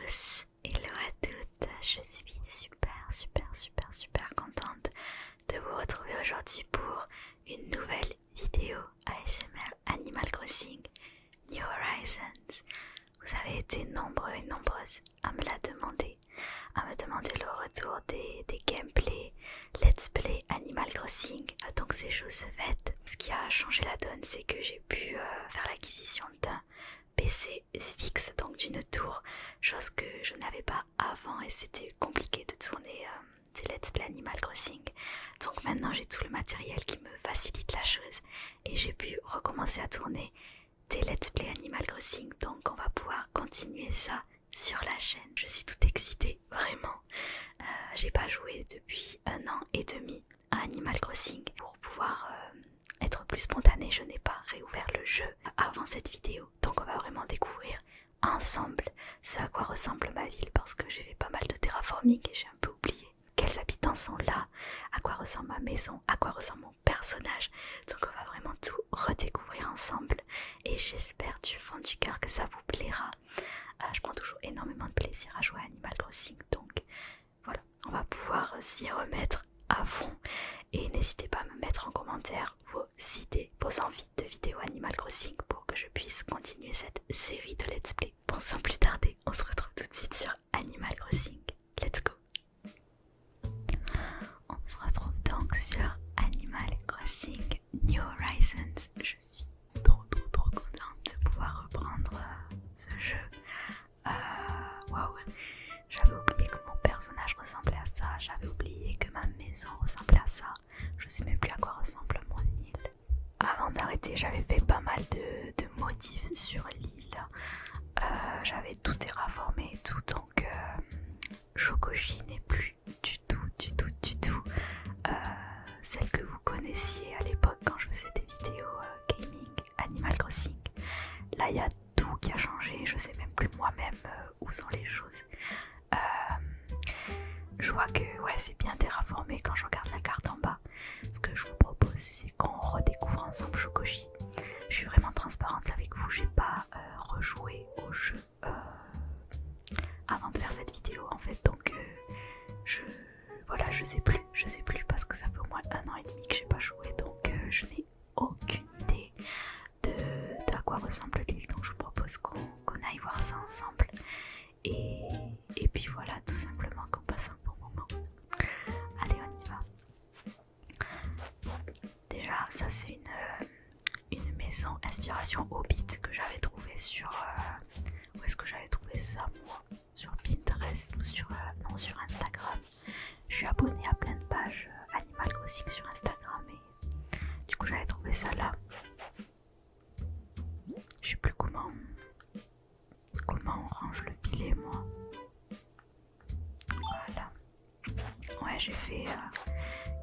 tous, hello à toutes, je suis super contente de vous retrouver aujourd'hui pour une nouvelle vidéo ASMR Animal Crossing New Horizons. Vous avez été nombreux et nombreuses à me demander le retour des gameplays Let's Play Animal Crossing, donc c'est chose faite. Ce qui a changé la donne, c'est que j'ai pu faire l'acquisition d'un PC fixe, donc d'une tour, chose que je n'avais pas avant et c'était compliqué de tourner des Let's Play Animal Crossing. Donc maintenant j'ai tout le matériel qui me facilite la chose et j'ai pu recommencer à tourner des Let's Play Animal Crossing, donc on va pouvoir continuer ça sur la chaîne. Je suis toute excitée, vraiment. J'ai pas joué depuis 1 an et demi à Animal Crossing. Pour pouvoir être plus spontanée, je n'ai pas réouvert le jeu avant cette vidéo. Donc on va vraiment découvrir ensemble ce à quoi ressemble ma ville, parce que j'ai fait pas mal de terraforming et j'ai un peu oublié quels habitants sont là, à quoi ressemble ma maison, à quoi ressemble mon personnage. Donc on va vraiment tout redécouvrir ensemble et j'espère du fond du cœur que ça vous plaira. Je prends toujours énormément de plaisir à jouer à Animal Crossing, donc voilà, on va pouvoir s'y remettre à fond. Et n'hésitez pas à me mettre en commentaire vos idées, vos envies de vidéos Animal Crossing pour que je puisse continuer cette série de Let's Play. Bon, sans plus tarder, on se retrouve tout de suite sur Animal Crossing. Let's go! On se retrouve donc sur Animal Crossing New Horizons. Je suis trop contente de pouvoir reprendre ce jeu. Waouh! J'avais oublié que mon personnage ressemblait à ça, j'avais oublié que ma maison ressemblait à ça, je sais même plus à quoi ressemble mon île. Avant d'arrêter, j'avais fait pas mal de modifs sur l'île, j'avais tout terraformé et tout, donc Shokoshi n'est plus du tout celle que vous connaissiez à l'époque quand je faisais des vidéos gaming Animal Crossing. Là il y a tout qui a changé, je sais même plus moi-même où sont les choses. Je vois que ouais, c'est bien terraformé quand je regarde la carte en bas. Ce que je vous propose, c'est qu'on redécouvre ensemble Shokoshi. Je suis vraiment transparente avec vous, j'ai pas rejoué au jeu avant de faire cette vidéo en fait, donc je sais plus parce que ça fait au moins 1 an et demi que j'ai pas joué, donc je n'ai aucune idée de à quoi ressemble l'île, donc je vous propose qu'on aille voir ça ensemble. Et puis voilà, tout simplement qu'on passe un bon moment. Allez, on y va. Déjà, ça c'est une maison inspiration Hobbit que j'avais trouvée sur... où est-ce que j'avais trouvé ça moi? Sur Pinterest ou sur Instagram. Je suis abonnée à plein de pages Animal Crossing sur Instagram et du coup j'avais trouvé ça là. Je sais plus comment on range le filet moi. Voilà. Ouais, j'ai fait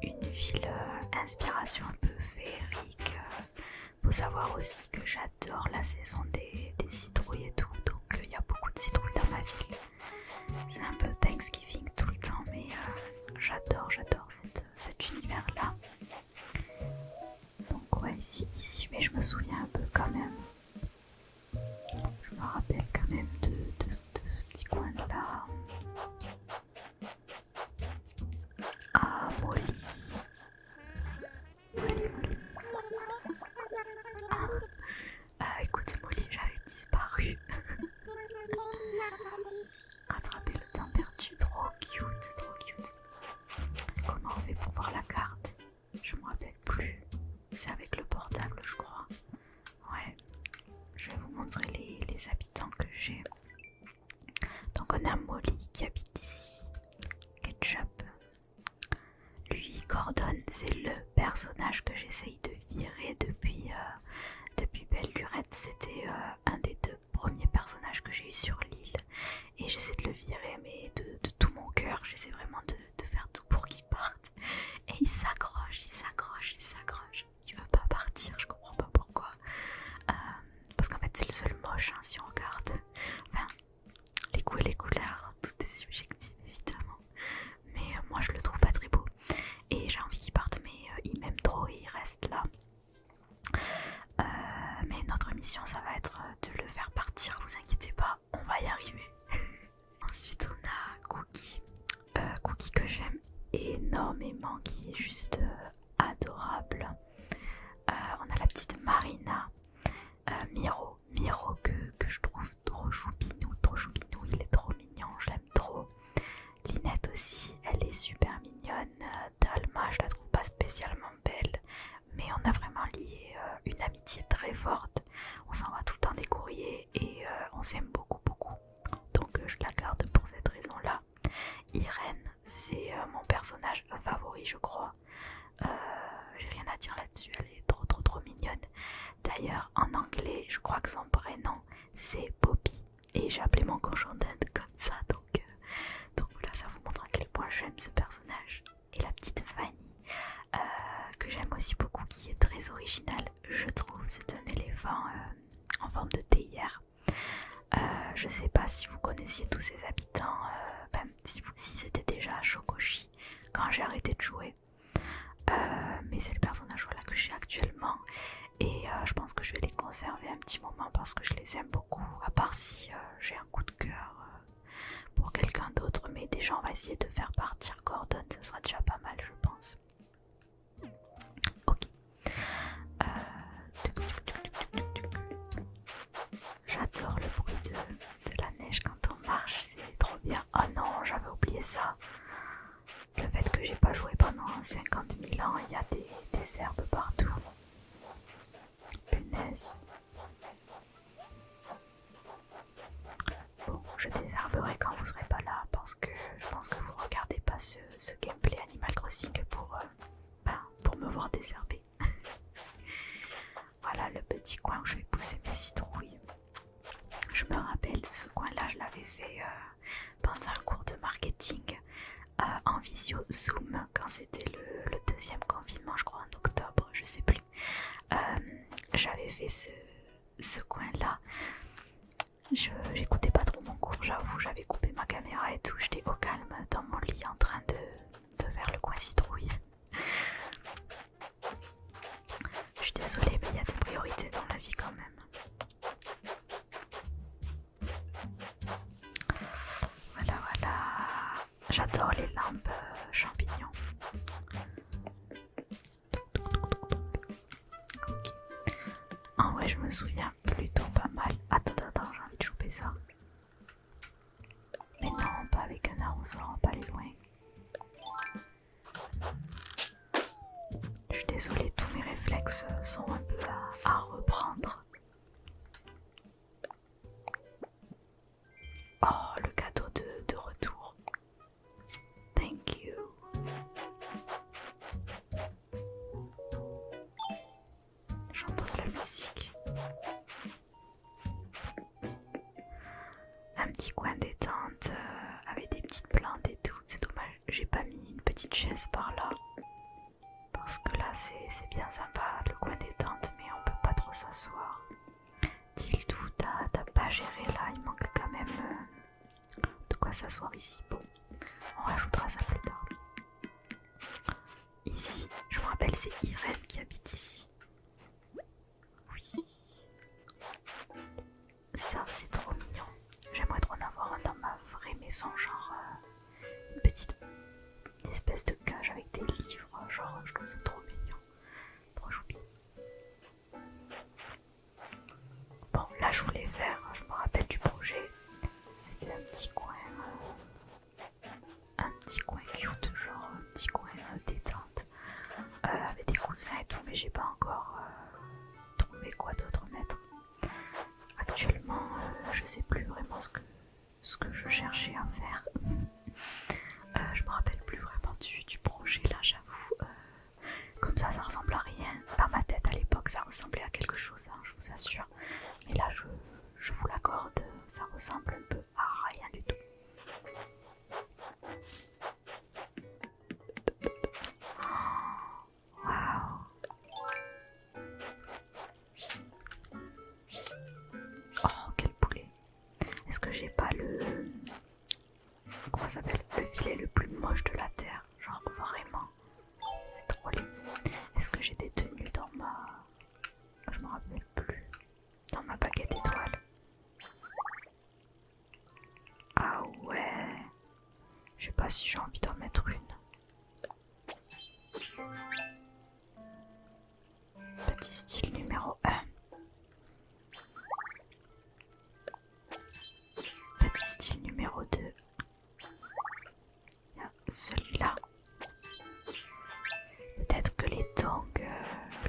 une ville inspiration un peu féerique. Faut savoir aussi que j'adore la saison des citrouilles et tout, donc il y a beaucoup de citrouilles dans ma ville. C'est un peu Thanksgiving tout le temps, mais j'adore cet univers là. Donc ouais, ici, mais je me souviens un peu quand même. Je me rappelle quand même de ce petit coin là. Ah, Molly. Écoute Molly, j'avais disparu. Rattraper le temps perdu, trop cute. Comment on fait pour voir la carte? Je me rappelle plus. C'est avec le portable, je crois. Ouais. Je vais vous montrer les habitants que j'ai. Donc on a Molly qui habite ici. Ketchup. Lui, Gordon, c'est le personnage que j'essaye de virer depuis Belle Lurette. C'était un des 2 premiers personnages que j'ai eu sur l'île. Et j'essaie de le virer, mais de tout mon cœur. J'essaie vraiment de faire tout pour qu'il parte. Et il s'accroche. Il veut pas partir, je comprends pas pourquoi. Parce qu'en fait, c'est le seul moche, hein, si on regarde. Enfin, les goûts et les couleurs, tout est subjectif, évidemment. Mais moi, je le trouve pas très beau. Et j'ai envie qu'il parte, mais il m'aime trop et il reste là. Mais notre mission, ça va être de le faire partir, vous inquiétez pas, on va y énormément, qui est juste adorable. On a la petite Marina, Miro que je trouve trop choupinou, il est trop mignon, je l'aime trop. Linette aussi, elle est super mignonne. Dalma, je la trouve pas spécialement belle, mais on a vraiment lié une amitié très forte. On s'envoie tout le temps des courriers et on s'aime beaucoup. Donc je la garde pour cette raison-là. Irène, c'est mon personnage favori, je crois. J'ai rien à dire là-dessus, elle est trop mignonne. D'ailleurs, en anglais, je crois que son prénom c'est Poppy. Et j'ai appelé mon cochon d'Inde comme ça, donc voilà, ça vous montre à quel point j'aime ce personnage. Et la petite Fanny, que j'aime aussi beaucoup, qui est très originale, je trouve. C'est un éléphant en forme de théière. Je sais pas si vous connaissiez tous ces habitants, même si c'était déjà à Shokoshi quand j'ai arrêté de jouer. Mais c'est le personnage voilà, que j'ai actuellement. Et je pense que je vais les conserver un petit moment parce que je les aime beaucoup. À part si j'ai un coup de cœur pour quelqu'un d'autre. Mais déjà on va essayer de faire partir Gordon, ça sera déjà pas mal je pense. Ok. J'adore le bruit de la neige quand on marche, c'est trop bien. Oh non, j'avais oublié ça. Le fait que j'ai pas joué pendant 50 000 ans, il y a des herbes partout. Punaise. Bon, je désherberai quand vous serez pas là parce que je pense que vous regardez pas ce gameplay Animal Crossing pour me voir désherber. Voilà le petit coin où je vais pousser mes citrouilles. Je me rappelle, ce coin-là, je l'avais fait pendant un cours de marketing en visio Zoom quand c'était le deuxième confinement, je crois en octobre, je sais plus. J'avais fait ce coin-là. J'écoutais pas trop mon cours, j'avoue, j'avais coupé ma caméra et tout, j'étais au calme dans mon lit en train de faire le coin citrouille. Je suis désolée, mais il y a des priorités dans la vie quand même. Voilà. J'adore les lampes champignons. Okay. En vrai, je me souviens plutôt pas mal. Attends, j'ai envie de choper ça. Mais non, pas avec un arrosoir, on va pas aller loin. Je suis désolée, tous mes réflexes sont un peu à reprendre. Oh, le cadeau de retour. Thank you. J'entends de la musique. Un petit coin détente avec des petites plantes et tout. C'est dommage, j'ai pas mis une petite chaise par là. Parce que là, c'est bien sympa le coin détente, mais on peut pas trop s'asseoir. Tildou, t'as pas géré là, il manque quand même de quoi s'asseoir ici. Bon, on rajoutera ça plus tard. Ici, je me rappelle, c'est Irène qui habite ici. Oui. Ça, c'est trop mignon. J'aimerais trop en avoir un dans ma vraie maison, genre une petite espèce de cage avec des livres. Genre, je trouve ça trop mignon. Trop choupi. Bon, là, je voulais faire, je me rappelle du projet. C'était un petit coin cute, genre un petit coin détente. Avec des coussins et tout, mais j'ai pas encore trouvé quoi d'autre mettre. Actuellement, je sais plus vraiment ce que je cherchais à faire. Je me rappelle plus vraiment du projet là, j'avoue. Comme ça ressemble à rien. Dans ma tête à l'époque, ça ressemblait à quelque chose, hein, je vous assure. Mais là, je vous l'accorde, ça ressemble un peu à rien du tout. Waouh! Oh, quel poulet! Est-ce que j'ai pas le... Comment ça s'appelle? Le filet le plus moche de la terre? Genre vraiment. C'est trop laid. Est-ce que j'ai des tenues dans ma... Je me rappelle plus. Dans ma baguette étoile. Ah ouais. Je sais pas si j'ai envie d'en mettre une. style numéro 1. Petit style numéro 2. Celui-là. Peut-être que les tongs,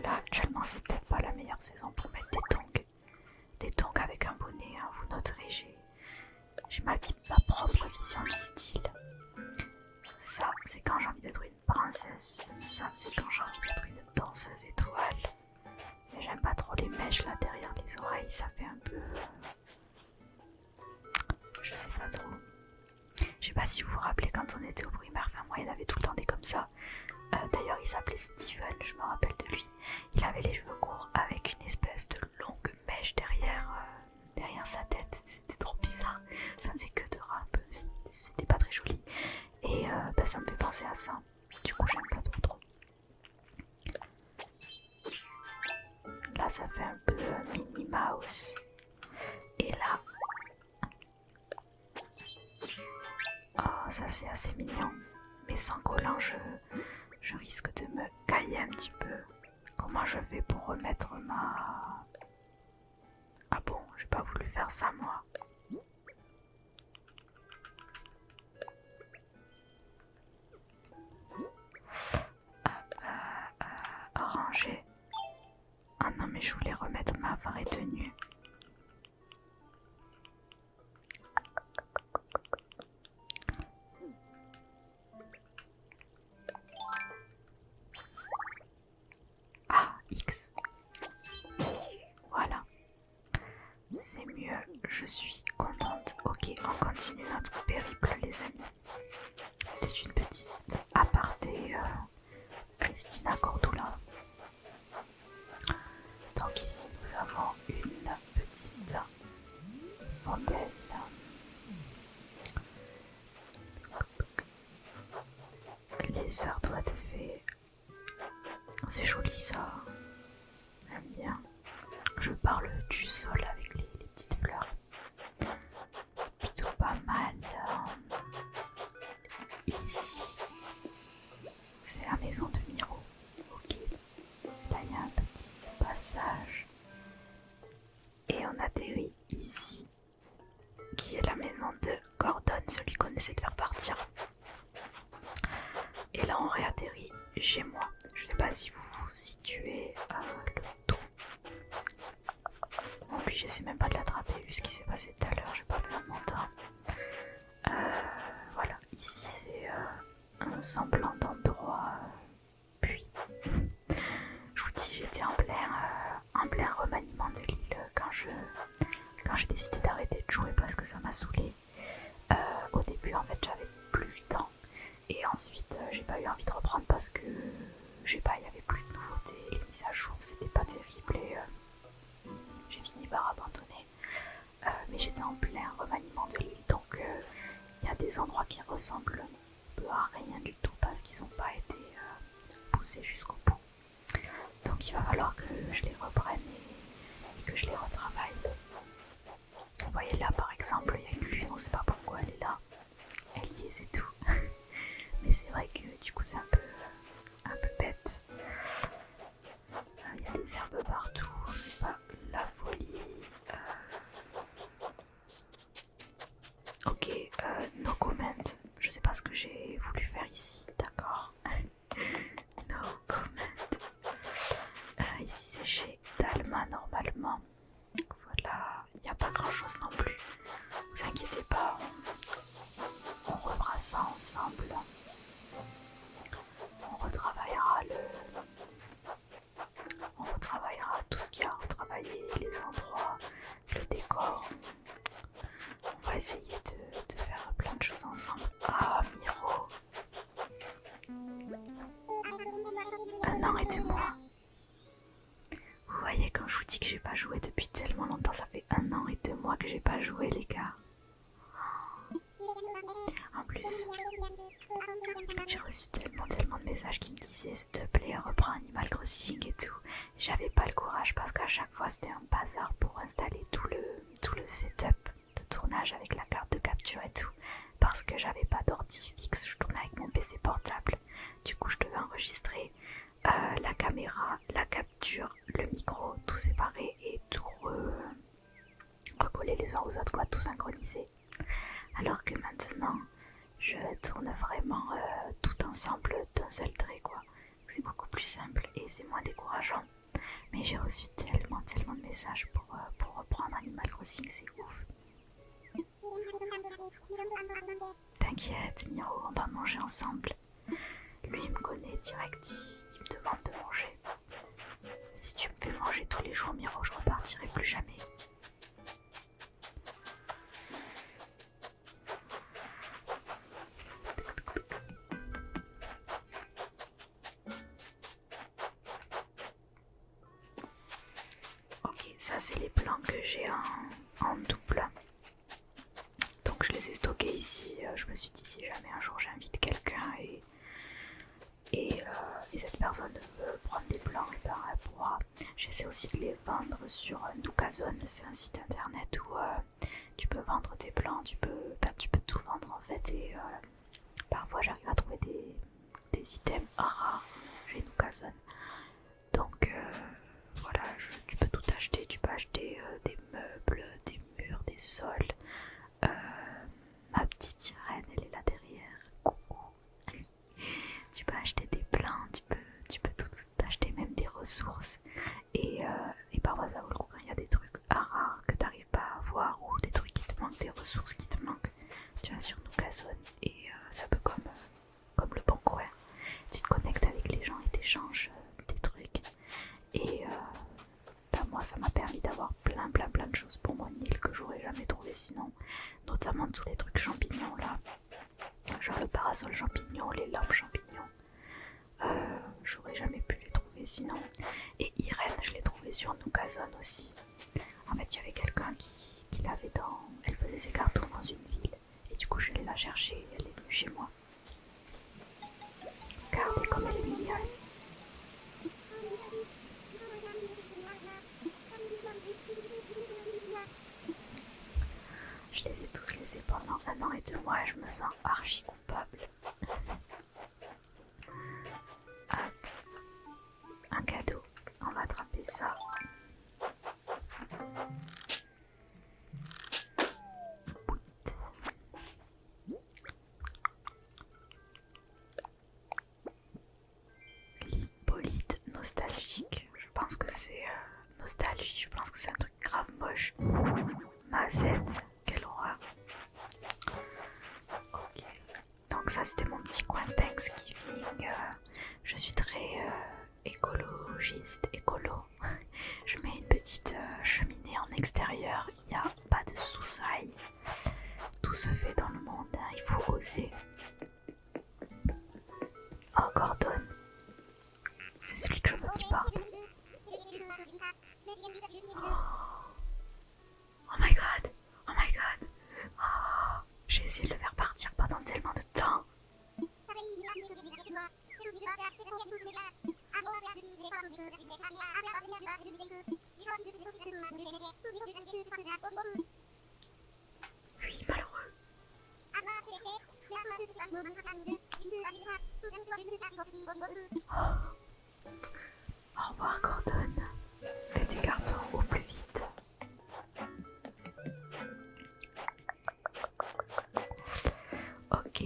là actuellement c'est peut-être pas la meilleure saison pour mettre des tongs. Des tongs avec un bonnet, hein, vous noterez, j'ai ma propre vision du style. Ça c'est quand j'ai envie d'être une princesse, ça c'est quand j'ai envie d'être une danseuse étoile. Mais j'aime pas trop les mèches là derrière les oreilles, ça fait un peu... je sais pas trop. Je sais pas si vous vous rappelez quand on était au primaire, enfin moi il y en avait tout le temps des comme ça. D'ailleurs il s'appelait Steven, je me rappelle de lui. Il avait les cheveux courts avec une espèce de longue mèche derrière sa tête. C'était trop bizarre, ça faisait que de rap, c'était pas très joli. Et ça me fait penser à ça. Du coup j'aime pas trop. Là ça fait un peu Minnie Mouse. Et là... oh ça c'est assez mignon. Mais sans collant je risque de me cailler un petit peu. Comment je fais pour remettre ma... ah bon, j'ai pas voulu faire ça moi. Ranger. Ah non mais je voulais remettre ma vraie tenue. Ah, X. Voilà. C'est mieux, je suis contente. Ok, on continue notre périple les amis. C'était une petite aparté Christina Cordula. Donc ici nous avons une petite fontaine. Les heures doivent être faites. C'est joli ça. J'aime bien. Je parle du sol avec les petites fleurs. C'est plutôt pas mal. Ici, c'est la maison de Miro. Ok. Là il y a un petit passage. Et on atterrit ici, qui est la maison de Gordon, celui qu'on essaie de faire partir. Et là on réatterrit chez moi. Je sais pas si vous vous situez le tout. En plus j'essaie même pas de l'attraper vu ce qui s'est passé tout à l'heure, j'ai pas fait un menton. Voilà, ici c'est un semblant d'endroit puis je vous dis j'étais en plein remaniement de l'île quand j'ai décidé d'arrêter de jouer parce que ça m'a saoulé. Au début en fait j'avais plus le temps et ensuite j'ai pas eu envie de reprendre parce que je sais pas, il y avait plus de nouveautés, les mises à jour c'était pas terrible et j'ai fini par abandonner. Mais j'étais en plein remaniement de l'île donc il y a des endroits qui ressemblent un peu à rien du tout parce qu'ils n'ont pas été poussés jusqu'au bout. Donc il va falloir que je les reprenne et que je les retravaille. Vous voyez là par exemple, il y a une lune, on ne sait pas pourquoi elle est là. Elle y est, c'est tout. Mais c'est vrai que du coup c'est un peu bête. Il y a des herbes partout, c'est pas la folie. Ok, no comment. Je sais pas ce que j'ai voulu faire ici, d'accord. No comment. Ici c'est chez Dalma normalement. Voilà, il n'y a pas grand chose non plus. Vous inquiétez pas, on refera ça ensemble. On retravaillera tout ce qu'il y a à retravailler, les endroits, le décor. On va essayer de faire plein de choses ensemble. Ah, Miro. 1 an et 2 mois. Vous voyez quand je vous dis que j'ai pas joué depuis tellement longtemps, ça fait 1 an et 2 mois que j'ai pas joué les gars. En plus, j'ai reçu tellement de messages qui me disaient s'il te plaît reprends Animal Crossing et tout. J'avais pas le courage parce qu'à chaque fois c'était un bazar pour installer tout le setup de tournage avec la carte de capture et tout. Parce que j'avais pas d'ordi fixe, je tournais avec mon PC portable. Du coup je devais enregistrer la caméra, la capture, le micros, tout séparer et tout recoller les uns aux autres, quoi, tout synchroniser. Alors que maintenant, je tourne vraiment tout ensemble d'un seul trait, quoi. C'est beaucoup plus simple et c'est moins décourageant. Mais j'ai reçu tellement de messages pour reprendre Animal Crossing, c'est ouf. T'inquiète, Miro, on va manger ensemble. Lui, il me connaît direct, il me demande de manger. Si tu me fais manger tous les jours, Miro, je repartirai plus jamais. Ok, ça c'est les plans que j'ai en double. Donc je les ai stockés ici. Je me suis dit si jamais un jour j'invite quelqu'un et cette personne veut prendre des plans, et ben elle pourra. J'essaie aussi de les vendre sur Nookazone, c'est un site internet où tu peux vendre tes plans, tu peux tout vendre en fait et parfois j'arrive à trouver des items rares chez Nookazone. Donc voilà, tu peux tout acheter, tu peux acheter des meubles, des murs, des sols. Ma petite Irène, elle est là derrière. Coucou. Tu peux acheter des plans, tu peux tout acheter, même des ressources. Et parfois ça vaut le coup quand il y a des trucs rares que tu n'arrives pas à avoir ou des trucs qui te manquent, des ressources qui te manquent. Tu vas sur Nookazone et c'est un peu comme le bon coin. Tu te connectes avec les gens et t'échanges des trucs. Et moi ça m'a permis d'avoir plein de choses pour mon île que j'aurais jamais trouvé sinon. Notamment tous les trucs champignons là. Genre le parasol champignon, les lampes champignons. J'aurais jamais pu les trouver sinon. Et Irène, je l'ai trouvée sur Nookazone aussi. En fait, il y avait quelqu'un qui l'avait dans... Elle faisait ses cartons dans une ville. Et du coup, je l'ai la chercher et elle est venue chez moi. Regardez comme elle est mignonne. Je les ai tous laissés pendant 1 an et 2 mois et je me sens archi coupable. Hop. Un cadeau. On va attraper ça. L'hippolyte nostalgique. Je pense que c'est nostalgie. Je pense que c'est un truc grave moche. Mazette. Quelle horreur. Ok. Donc ça c'était mon petit coin Thanksgiving. Je suis très écolo. Je mets une petite cheminée en extérieur. Il n'y a pas de sous-saille. Tout se fait dans le monde. Hein. Il faut oser. Oh, Gordon. C'est celui que je veux qu'il parte. Oh my god. Oh my god. Oh, j'ai essayé de le faire partir pendant tellement de temps. Oui, malheureux. Au revoir, Gordon. Fais tes cartons au plus vite. Ok.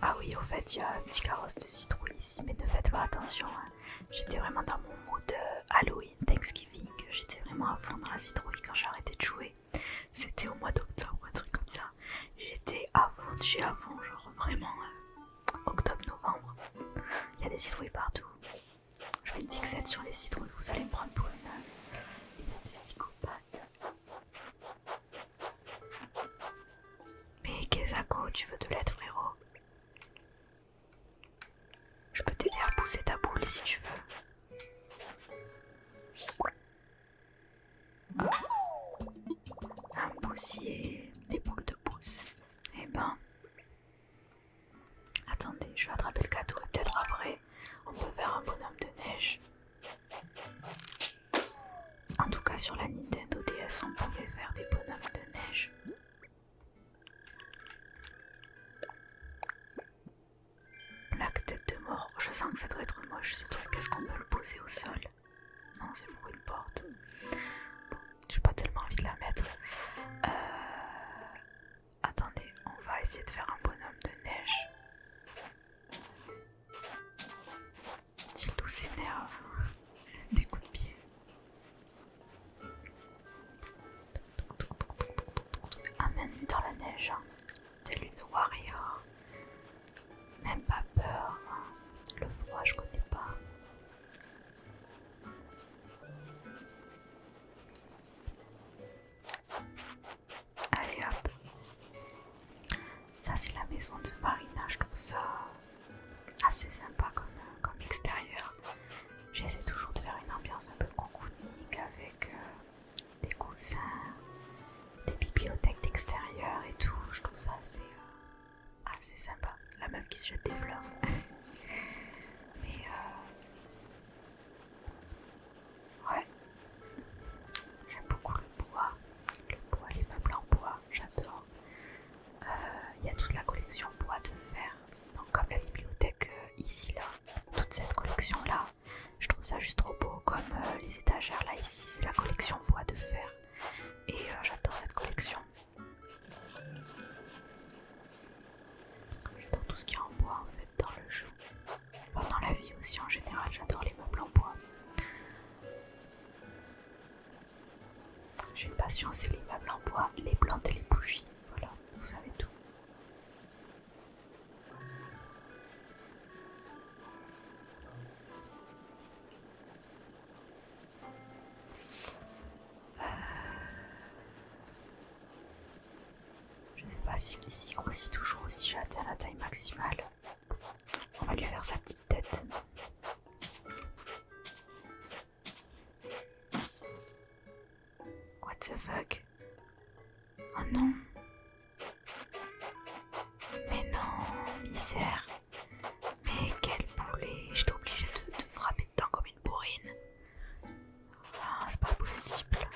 Ah oui, au fait, il y a un petit carrosse de citrouille ici, mais ne faites pas attention. Hein. J'étais vraiment dans mon mood Halloween, Thanksgiving. J'étais vraiment à fond dans la citrouille quand j'ai arrêté de jouer. C'était au mois d'octobre, un truc comme ça. J'étais à fond de chez à fond, genre vraiment octobre-novembre. Il y a des citrouilles partout. Je fais une fixette sur les citrouilles, vous allez me prendre pour une psychopathe. Mais Kezako, tu veux de l'aide, frérot? Je peux t'aider à pousser ta boule si tu veux. Un poussier, des boules de pouce. Eh ben, attendez, je vais attraper le cadeau et peut-être après, on peut faire un bonhomme de neige. En tout cas, sur la Nintendo DS, on pouvait faire des bonhommes de neige. Plaque tête de mort. Je sens que ça doit être moche ce truc. Est-ce qu'on peut le poser au sol? non, c'est pour une porte. Bon, j'ai pas tellement envie de la mettre. Attendez, on va essayer de faire un bonhomme de neige. Tildo s'énerve. Des coups de pied. Amène-nous dans la neige, hein. Telle une warrior. Même pas peur. Le froid, je connais pas. Allez hop. Ça c'est la maison de Marina, je trouve ça assez sympa comme extérieur. J'essaie toujours de faire une ambiance un peu cocooning avec des coussins, des bibliothèques d'extérieur et tout. Je trouve ça assez sympa. La meuf qui se jette des fleurs. Mais ouais, j'aime beaucoup le bois, les meubles en bois, j'adore. Il y a toute la collection bois de fer, donc comme la bibliothèque ici là, toute cette collection là, je trouve ça juste trop beau, comme les étagères là ici, c'est la collection bois de fer, et j'adore cette collection. J'adore tout ce qui est en bois en fait dans le jeu, enfin dans la vie aussi en général, j'adore les meubles en bois. J'ai une passion, c'est les meubles en bois, les plantes et les bougies, voilà, vous savez tout. Je sais pas s'il grossit toujours ou si j'ai atteint la taille maximale. On va lui faire sa petite tête. What the fuck? Oh non. Mais non, misère. Mais quel boulet. J'étais obligée de frapper dedans comme une bourrine. Ah, c'est pas possible.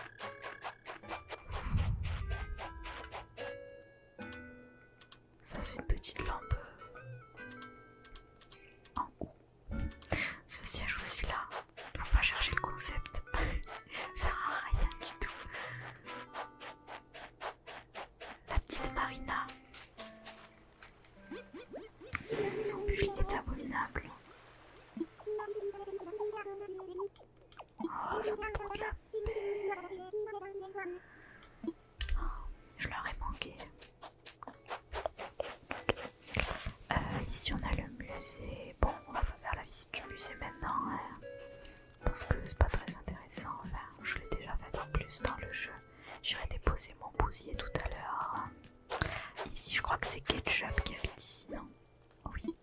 Ça c'est une petite lampe en haut. Ce siège aussi là, faut pas chercher le concept. Ça sert à rien du tout. La petite Marina. Son bulle est abominable. Oh, ça me fait trop de la peine. Oh, je leur ai manqué. Ici on a le musée. Bon, on va pas faire la visite du musée maintenant, hein, parce que c'est pas très intéressant. Enfin, je l'ai déjà fait en plus dans le jeu. J'irai déposer mon bousier tout à l'heure. Ici, je crois que c'est Ketchup qui habite ici, non? Oui.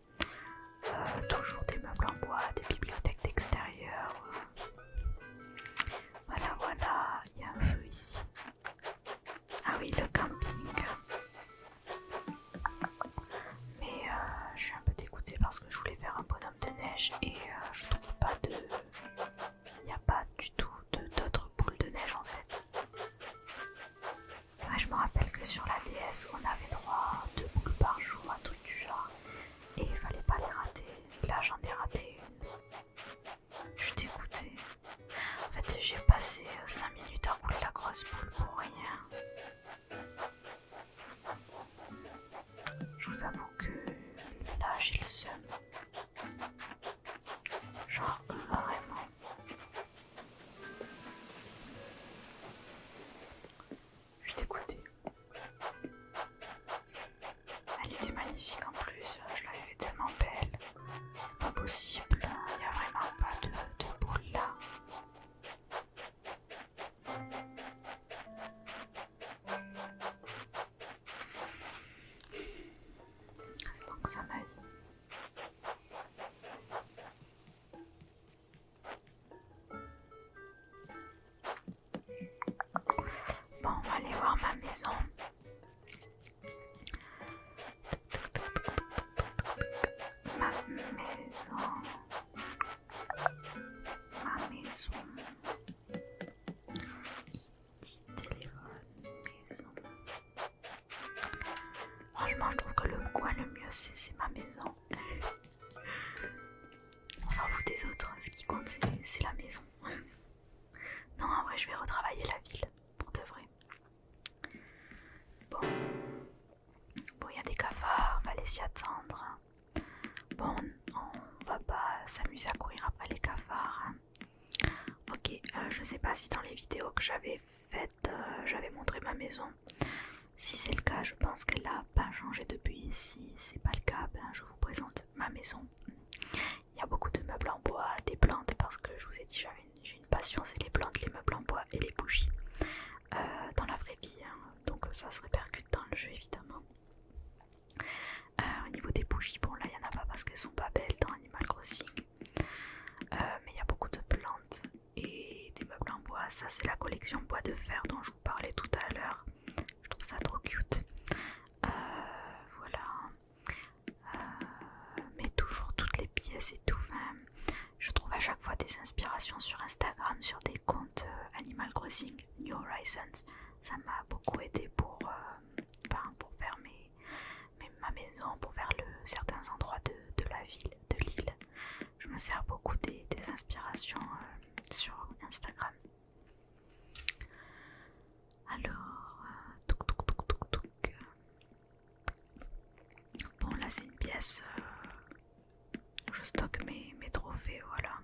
Toujours des meubles en bois, des bibliothèques d'extérieur. Voilà, voilà. Il y a un feu ici. Ah oui, le camping. Mais je suis un peu dégoûtée parce que je voulais faire un bonhomme de neige et je trouve pas de... Il n'y a pas du tout d'autres boules de neige en fait. Ouais, je me rappelle que sur la DS on avait droit à 2 boules par jour, un truc du genre. Et il fallait pas les rater. Et là j'en ai raté une. Je suis dégoûtée. En fait j'ai passé 5 minutes à rouler la grosse boule pour rien. Je vous avoue que là j'ai le seum. Genre vraiment. Je suis dégoûtée. Elle était magnifique en plus, je l'avais fait tellement belle. C'est pas possible, il n'y a vraiment pas de boule là. C'est donc ça ma vie. Bon, on va aller voir ma maison. Ma maison. Téléphone, maison. Franchement, je trouve que le coin le mieux, c'est ma maison. On s'en fout des autres, ce qui compte, c'est la maison. vrai, je vais retravailler la ville, pour de vrai. Bon, il y a des cafards, fallait s'y attendre. Bon, on va pas s'amuser à courir après les cafards. Hein. Ok, je sais pas si dans les vidéos que j'avais faites, j'avais montré ma maison. Si c'est le cas, je pense qu'elle n'a pas changé depuis. Si c'est pas le cas, ben, je vous présente ma maison. Il y a beaucoup de meubles en bois, des plantes, parce que je vous ai dit, j'ai une passion, c'est les plantes, les meubles en bois et les bougies. Dans la vraie vie, hein. Donc ça se répercute dans le jeu évidemment. Au niveau des bougies, bon là il n'y en a pas parce qu'elles sont pas belles dans Animal Crossing. Mais il y a beaucoup de plantes et des meubles en bois. Ça c'est la collection bois de fer dont je vous parlais tout à l'heure. Je trouve ça trop cute. Voilà. Mais toujours toutes les pièces et tout. Enfin, je trouve à chaque fois des inspirations sur Instagram, sur des comptes Animal Crossing, New Horizons. Ça m'a beaucoup aidé pour faire ma maison, pour faire certains endroits de la ville, de l'île. Je me sers beaucoup des inspirations sur Instagram. Alors, touc. Bon, là c'est une pièce, je stocke mes trophées, voilà.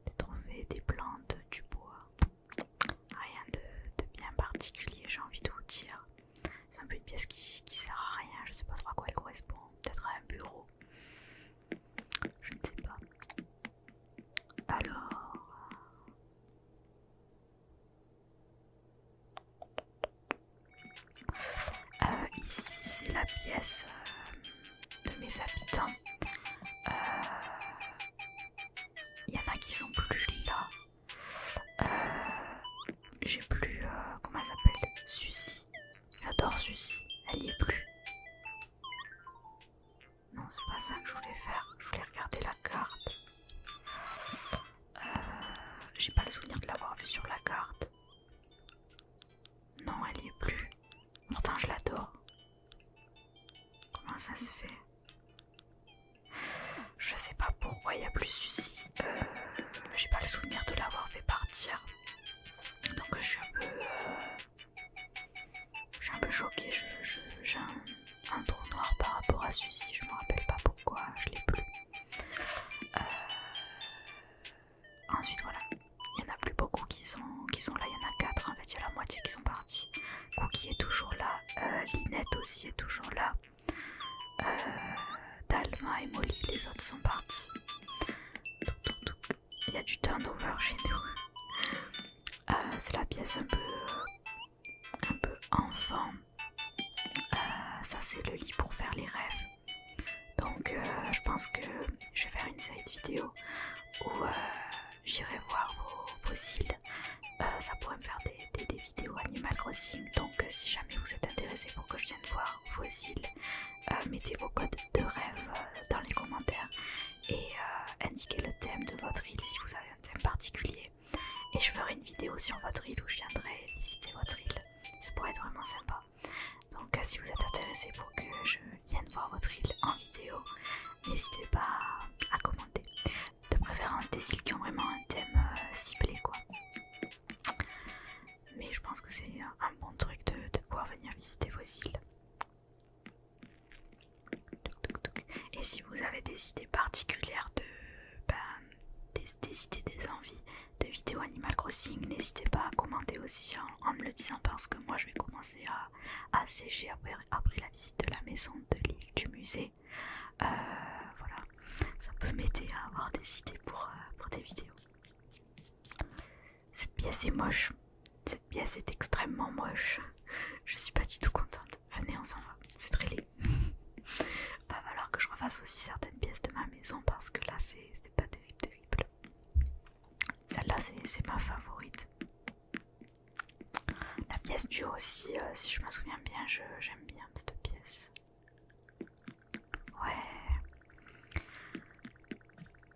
Des trophées, des plantes, du bois. Rien de bien particulier, j'ai envie de vous dire. C'est un peu une pièce qui sert à rien, je sais pas trop à quoi elle correspond. Peut-être à un bureau. Je ne sais pas. Alors... ici c'est la pièce de mes habitants. Il y en a qui sont plus là. J'ai plus... comment elle s'appelle? Suzy. J'adore Suzy. Elle y est plus. Non, c'est pas ça que je voulais faire. Je voulais regarder la carte. J'ai pas le souvenir de l'avoir vue sur la carte. Non, elle y est plus. Pourtant, je l'adore. Comment ça se fait? Je sais pas pourquoi il n'y a plus Suzy. J'ai pas le souvenir de l'avoir fait partir. Donc je suis un peu choquée. J'ai un trou noir par rapport à Suzy. Je me rappelle pas pourquoi je l'ai plus. Ensuite voilà, il y en a plus beaucoup qui sont là. Il y en a 4 en fait. Il y a la moitié qui sont partis. Cookie est toujours là. Linette aussi est toujours là. Dalma et Molly, les autres sont partis. Il y a du turnover chez nous. C'est la pièce un peu enfant. Ça c'est le lit pour faire les rêves. Donc je pense que je vais faire une série de vidéos où j'irai voir vos îles. Ça pourrait me faire des vidéos Animal Crossing. Donc si jamais vous êtes intéressé pour que je vienne voir vos îles, mettez vos codes de rêve dans les commentaires et indiquez le thème de votre île si vous avez un thème particulier. Et je ferai une vidéo sur votre île où je viendrai visiter votre île. Ça pourrait être vraiment sympa. Donc si vous êtes intéressé pour que je vienne voir votre île en vidéo, n'hésitez pas à commenter. De préférence des îles qui ont vraiment un thème ciblé quoi. Mais je pense que c'est un bon truc de pouvoir venir visiter vos îles. Et si vous avez des idées particulières des idées, des envies de vidéos Animal Crossing, n'hésitez pas à commenter aussi en me le disant parce que moi je vais commencer à sécher après la visite de la maison, de l'île, du musée. Voilà, ça peut m'aider à avoir des idées pour des vidéos. Cette pièce est moche. Cette pièce est extrêmement moche. Je suis pas du tout contente. Venez, on s'en va. C'est très laid. Va falloir que je refasse aussi certaines pièces de ma maison parce que là c'est pas terrible. Celle-là c'est ma favorite. La pièce du haut aussi, si je me souviens bien, j'aime bien cette pièce. Ouais.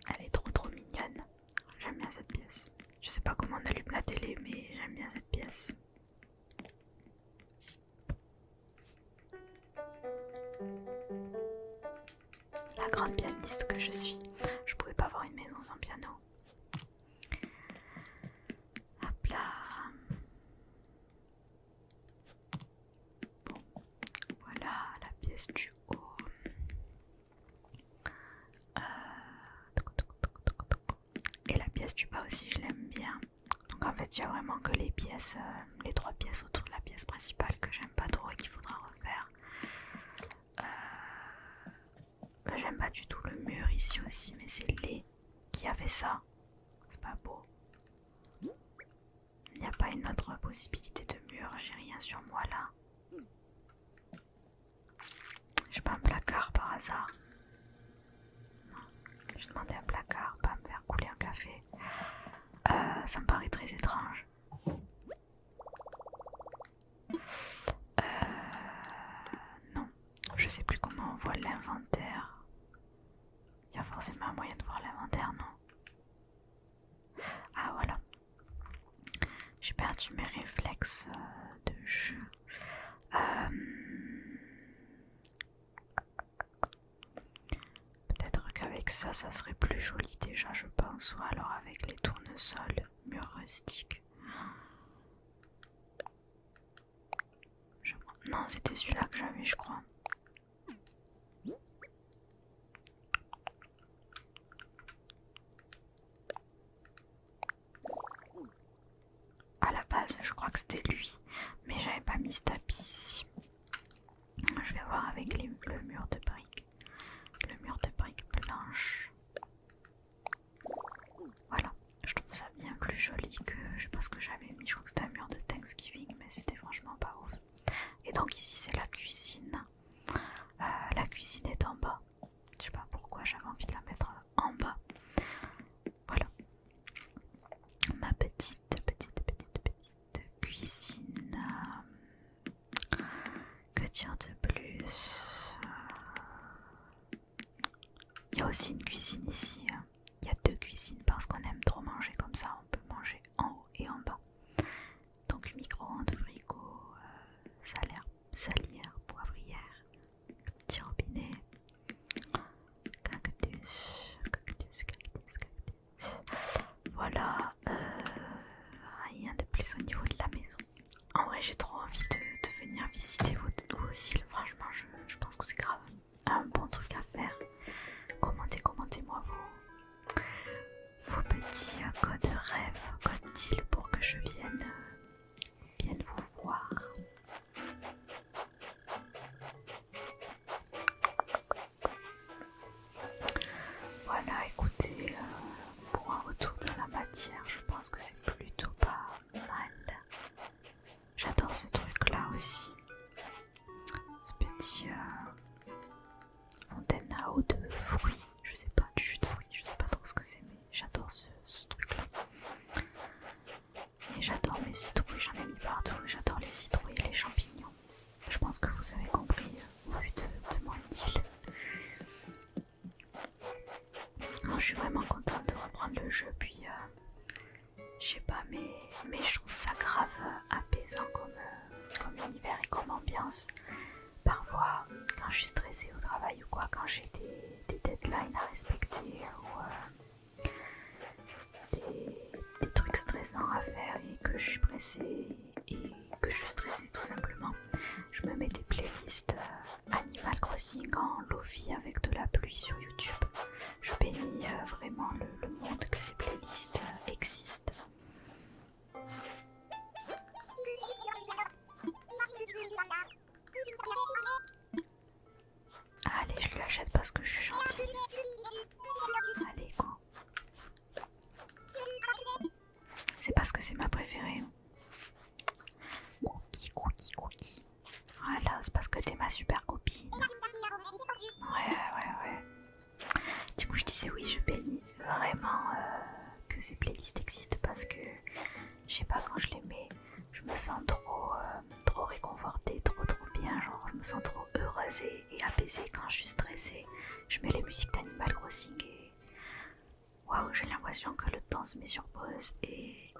Elle est trop mignonne. J'aime bien cette pièce. Je sais pas comment on allume la télé, mais j'aime bien cette pièce. La grande pianiste que je suis, je pouvais pas avoir une maison sans piano. pièce du haut. Et la pièce du bas aussi, je l'aime bien. Donc en fait, il y a vraiment que les pièces, les 3 pièces autour de la pièce principale que j'aime pas trop et qu'il faudra refaire. J'aime pas du tout le mur ici aussi, mais c'est Lé qui a fait ça. C'est pas beau. Il n'y a pas une autre possibilité de mur, j'ai rien sur moi là. J'ai pas un placard par hasard. Non, je demandais un placard, pas me faire couler un café. Ça me paraît très étrange. Non, je sais plus comment on voit l'inventaire. Il y a forcément un moyen de voir l'inventaire, non? Ah voilà. J'ai perdu mes réflexes de jeu. Peut-être qu'avec ça, ça serait plus joli déjà, je pense. Ou alors avec les tournesols, mur rustique. Non, c'était celui-là que j'avais, je crois. À la base, je crois que c'était lui, mais j'avais pas mis ce tapis ici. Je vais voir avec le mur de briques. Le mur de briques blanches. Voilà, je trouve ça bien plus joli que je sais pas ce que j'avais mis. Je crois que c'était un mur de Thanksgiving, mais c'était franchement pas ouf. Et donc ici c'est la cuisine. La cuisine est en bas. Je sais pas pourquoi j'avais envie de la mettre en bas. Voilà. Ma petite cuisine. Que dire de plus? Il y a aussi une cuisine ici. Il y a 2 cuisines parce qu'on aime trop manger comme ça. On peut manger en haut et en bas. Donc micro-ondes, frigo, salière, poivrière, petit robinet, cactus. Voilà, rien de plus au niveau de la maison. En vrai, j'ai trop envie de venir visiter vous aussi. Franchement, je pense que c'est grave un bon truc à faire. Commentez-moi vos petits codes rêves, codes deal pour que je vienne vous voir. Voilà, écoutez, pour un retour dans la matière, je pense que c'est plutôt pas mal. J'adore ce truc là aussi. Ce petit fontaine à eau de fruits. Je sais pas, du jus de fruits, je sais pas trop ce que c'est, mais j'adore ce truc là. Et j'adore mes citrouilles, j'en ai mis partout. J'adore les citrouilles et les champignons. Je pense que vous avez compris au vu de mon deal. Alors, je suis vraiment contente de reprendre le jeu, puis je sais pas, mais je trouve ça grave apaisant comme univers et comme ambiance. Parfois, quand je suis stressée au travail ou quoi, quand j'ai des deadlines à respecter ou des trucs stressants à faire et que je suis pressée et que je suis stressée tout simplement, je me mets des playlists Animal Crossing en lofi avec de la pluie sur YouTube. Je bénis vraiment le monde que ces playlists existent. Allez, je lui achète parce que je suis gentille. Allez, go. C'est parce que c'est ma préférée. Cookie. Voilà, c'est parce que t'es ma super copine. Ouais. Du coup, je disais oui, je bénis vraiment que ces playlists existent parce que, je sais pas, quand je les mets, je me sens trop réconfortée, trop bien, genre je me sens trop heureuse et apaisée quand je suis stressée. Je mets les musiques d'Animal Crossing et waouh, j'ai l'impression que le temps se met sur pause et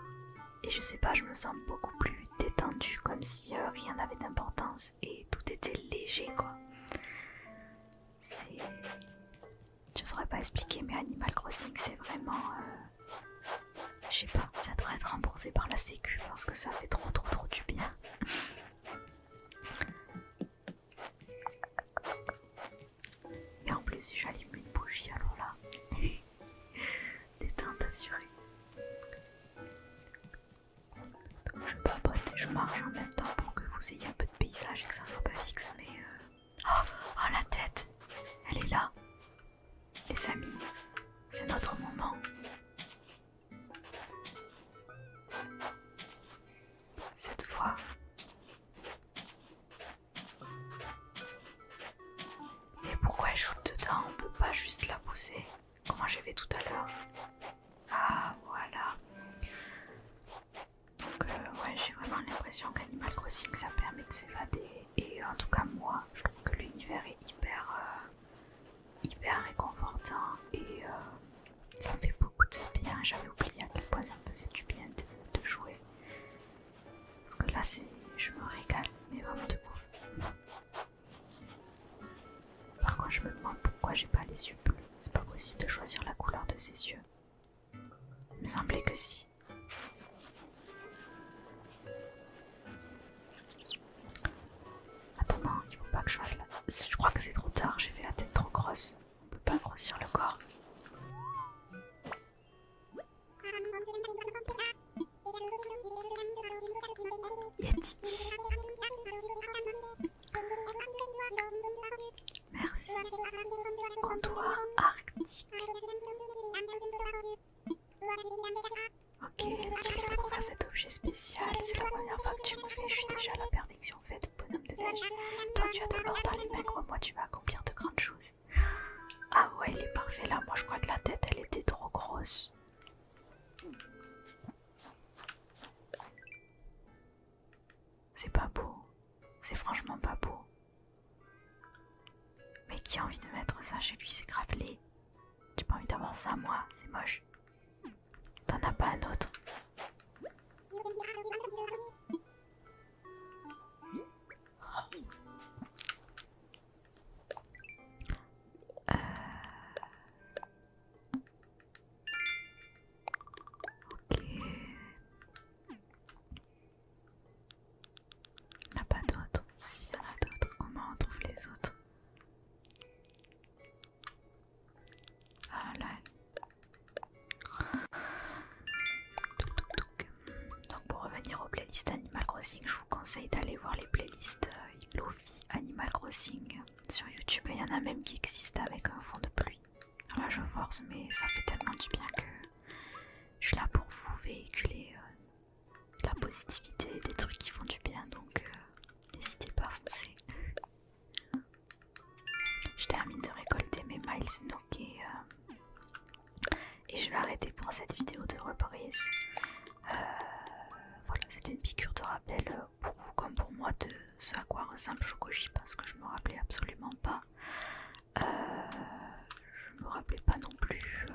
je sais pas, je me sens beaucoup plus détendue, comme si rien n'avait d'importance et tout était léger quoi. Je saurais pas expliquer, mais Animal Crossing c'est vraiment je sais pas, ça devrait être remboursé par la sécu parce que ça fait trop du bien. dommage que ça soit pas fixe, mais... Oh, la tête! Elle est là. Les amis, c'est notre moment. Cette fois... Mais pourquoi elle shoot dedans? On peut pas juste la pousser, comment j'ai fait tout à l'heure. Ah, voilà. Donc ouais, j'ai vraiment l'impression qu'Animal Crossing ça permet de s'évader. Et en tout cas moi, je trouve que l'univers est hyper réconfortant. Et ça me fait beaucoup de bien. J'avais oublié à quel point ça me faisait du bien de jouer. Parce que là je me régale, mais vraiment de ouf. Par contre je me demande pourquoi j'ai pas les yeux bleus. C'est pas possible de choisir la couleur de ses yeux. Il me semblait que si. Attends, non, il faut pas que je fasse la... Je crois que c'est trop tard, j'ai fait la tête trop grosse. On peut pas grossir le corps. Yetiti. Merci. Comptoir arctique. Ok, utilise pour faire cet objet spécial. C'est la première fois que tu me fais. Je suis déjà à la perfection faite, bonhomme de neige. Toi, tu as de l'or dans les mains, crois-moi, tu vas accomplir de grandes choses. Ah ouais, il est parfait là. Moi, je crois que la tête, elle était trop grosse. C'est pas beau. C'est franchement pas beau. Mais qui a envie de mettre ça chez lui? C'est grave laid. J'ai pas envie d'avoir ça, moi. C'est moche. T'en as pas un autre? Ok. Il n'y en a pas d'autres. S'il y en a d'autres, comment on trouve les autres? Ah là. Donc pour revenir aux playlists Animal Crossing, je vous conseille d'aller voir les playlists Lofi Animal Crossing sur YouTube. Il y en a même qui existent avec un fond de pluie. Là je force, mais ça fait tellement du bien que je suis là pour vous véhiculer de la positivité, des trucs qui font du bien, donc n'hésitez pas à foncer. Je termine de récolter mes Miles Nook et je vais arrêter pour cette vidéo de reprise. Voilà, c'était une piqûre de rappel, beaucoup comme pour moi, de ce à quoi ressemble Chocoji, parce que je me rappelais absolument pas. Je me rappelais pas non plus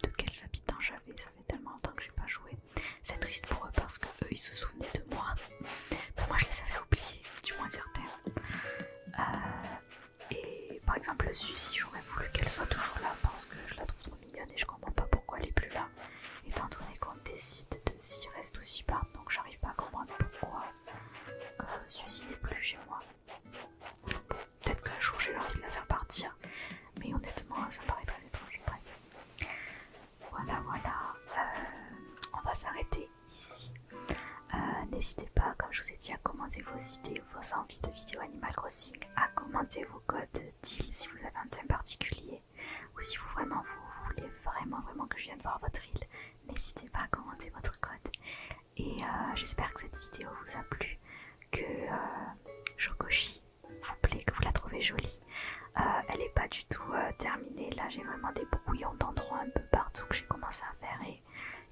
de quels habitants j'avais. Ça fait tellement longtemps que j'ai pas joué. C'est triste pour eux parce que eux ils se souvenaient de moi, mais moi je les avais oubliés, du moins certains. Et par exemple Suzy, j'aurais voulu qu'elle soit toujours là parce que je la trouve trop mignonne et je comprends pas pourquoi elle est plus là, étant donné qu'on décide de s'y reste ou s'y part. Donc j'arrive pas à comprendre pourquoi Suzy n'est plus chez moi. Peut-être qu'un jour j'ai eu envie de la faire partir, mais honnêtement ça me paraît très étrange. Bref. Voilà, on va s'arrêter ici. N'hésitez pas, comme je vous ai dit, à commenter vos idées, vos envies de vidéos Animal Crossing, à commenter vos codes deal si vous avez un thème particulier, ou si vous voulez vraiment que je vienne voir votre île, n'hésitez pas à commenter votre code. Et j'espère que cette vidéo vous a plu, que Chocoji vous plaît, que vous la trouvez jolie. Elle n'est pas du tout terminée, là j'ai vraiment des brouillons d'endroits un peu partout que j'ai commencé à faire et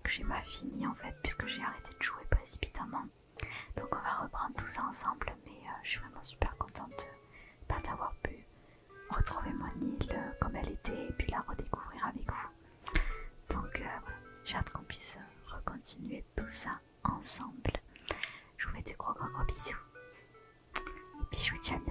que j'ai pas fini en fait, puisque j'ai arrêté de jouer précipitamment. Donc on va reprendre tout ça ensemble, mais je suis vraiment super contente d'avoir pu retrouver mon île comme elle était et puis la redécouvrir avec vous. Donc j'ai hâte qu'on puisse recontinuer tout ça ensemble. Je vous fais de gros bisous et puis je vous dis à bientôt.